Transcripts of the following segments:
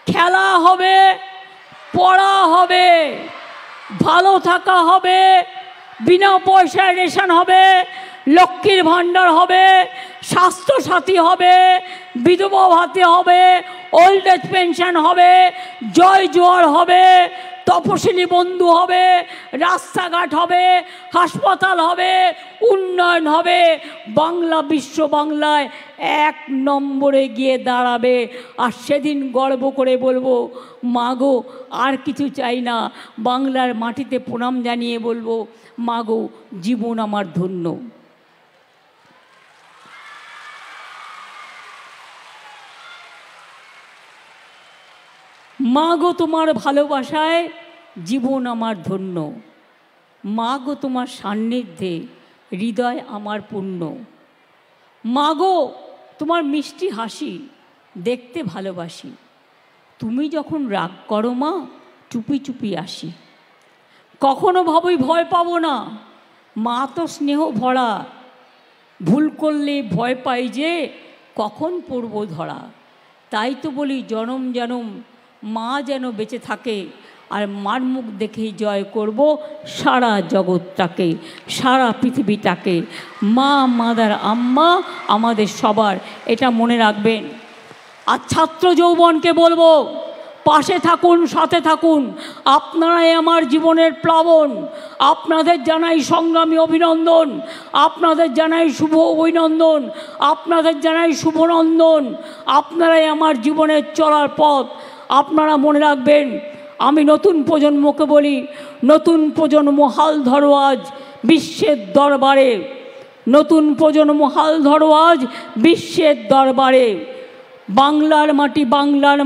খেলা হবে, পড়া হবে, ভালো থাকা হবে, বিনা পয়সায় রেশন হবে, লক্ষ্মীর ভাণ্ডার হবে, স্বাস্থ্যসাথী হবে, বিধবা ভাতা হবে, ওল্ড এজ পেনশন হবে, জয় জোয়ার হবে, তপশিলি বন্ধু হবে, রাস্তাঘাট হবে, হাসপাতাল হবে, উন্নয়ন হবে। বাংলা বিশ্ব বাংলায় 1 নম্বরে গিয়ে দাঁড়াবে। আর সেদিন গর্ব করে বলবো, মাগো আর কিছু চাই না, বাংলার মাটিতে প্রণাম জানিয়ে বলবো, মাগো জীবন আমার ধন্য। মাগো তোমার ভালোবাসায় জীবন আমার ধন্য, মাগো তোমার সান্নিধ্যে হৃদয় আমার পূর্ণ। মাগো তোমার মিষ্টি হাসি দেখতে ভালোবাসি, তুমি যখন রাগ করো মা চুপি চুপি আসি। কখনো ভাবই ভয় পাবো না, মা তো স্নেহ ভরা, ভুল করলে ভয় পাই যে কখন পড়ব ধরা। তাই তো বলি জনম জনম মা যেন বেঁচে থাকে, আর মার মুখ দেখেই জয় করব সারা জগৎটাকে, সারা পৃথিবীটাকে। মা মাদার আম্মা আমাদের সবার, এটা মনে রাখবেন। আর ছাত্র যৌবনকে বলবো, পাশে থাকুন, সাথে থাকুন, আপনারাই আমার জীবনের প্লাবন। আপনাদের জানাই সংগ্রামী অভিনন্দন, আপনাদের জানাই শুভ অভিনন্দন, আপনাদের জানাই শুভনন্দন। আপনারাই আমার জীবনের চলার পথ। আপনারা মনে রাখবেন, আমি নতুন প্রজন্মকে বলি, নতুন প্রজন্ম হাল ধরো আজ বিশ্বের দরবারে, নতুন প্রজন্ম হাল ধরো আজ বিশ্বের দরবারে। বাংলার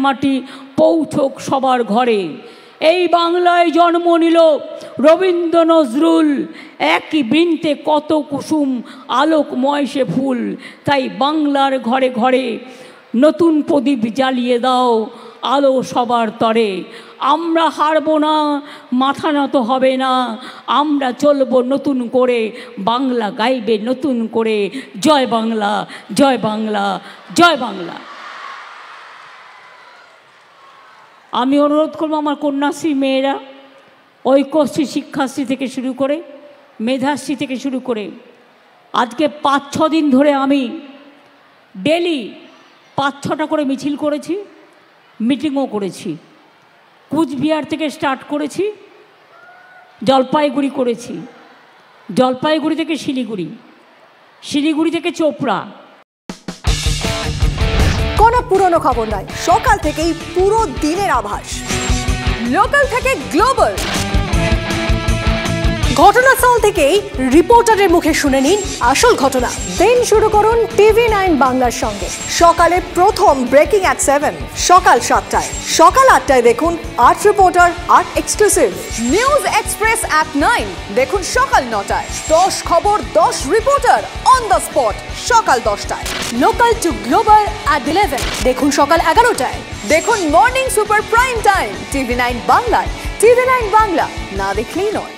মাটি পৌঁছক সবার ঘরে। এই বাংলায় জন্ম নিল রবীন্দ্র নজরুল, একই বৃন্তে কত কুসুম আলোকময় সে ফুল। তাই বাংলার ঘরে ঘরে নতুন প্রদীপ জ্বালিয়ে দাও, আলো সবার তরে। আমরা হারব না, মাথা নত হবে না, আমরা চলব নতুন করে, বাংলা গাইবে নতুন করে। জয় বাংলা, জয় বাংলা, জয় বাংলা। আমি অনুরোধ করব আমার কন্যাশ্রী মেয়েরা, ঐক্যশ্রী শিক্ষাশ্রী থেকে শুরু করে, মেধাশ্রী থেকে শুরু করে, আজকে 5-6 দিন ধরে আমি ডেলি 5-6টা করে মিছিল করেছি, মিটিংও করেছি। কুচবিহার থেকে স্টার্ট করেছি, জলপাইগুড়ি করেছি, জলপাইগুড়ি থেকে শিলিগুড়ি, শিলিগুড়ি থেকে চোপড়া। কোনো পুরনো খবর নয়, সকাল থেকেই পুরো দিনের আভাস। লোকাল থেকে গ্লোবাল, ঘটনাস্থল থেকেই রিপোর্টারের মুখে শুনে নিন আসল ঘটনা। দিন শুরু করুন TV9 বাংলার সঙ্গে। সকালে প্রথম ব্রেকিং অ্যাট 7, সকাল 7টায়, সকাল 8টায় দেখুন 8 reporter 8 exclusive. News express at 9 দেখুন সকাল 9টায়। 10 খবর 10 রিপোর্টার অন দ্য স্পট সকাল 10টায়। লোকাল টু গ্লোবাল অ্যাট 11 দেখুন সকাল 11টায়। দেখুন morning super prime time TV9 বাংলায়। TV9 বাংলা না দেখলেই নয়।